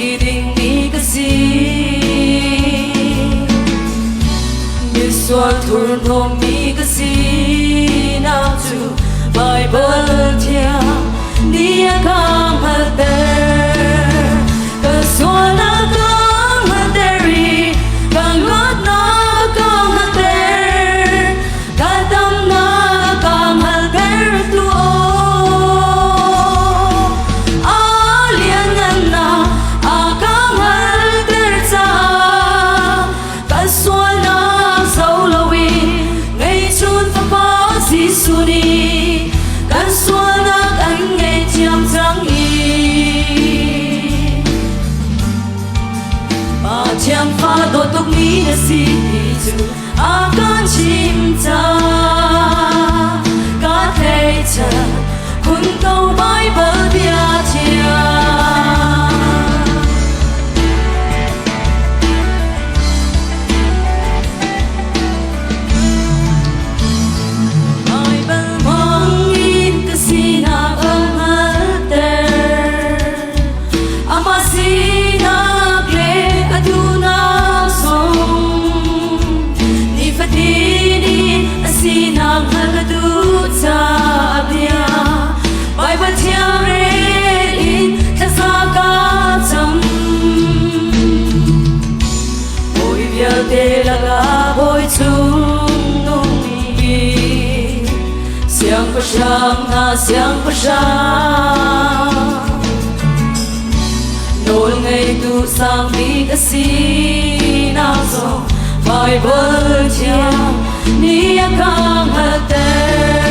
si ding mi kasi như xóa thun hôm mi kasi nào chu Bible theo ni akam hater ka xóa na kang hateri kang lot na kang hater ka tam na kang hater tu alian na akam hater cha ka xóa na solowi ngay chun pa pa si suni kan xóa na anh nghe chiam trắng chiang pha do tok mi na si chu a kan chim cha ka thei cha kun câu Bible bia chia Bible mong in kasi na ang halter amasina sinang haladut sa abya Bible tiang rein kasaka cham oi bia te laga boy chung nung mi siang pa sang nol ngay tu sang bi kasi na so Bible tiang ni akang hater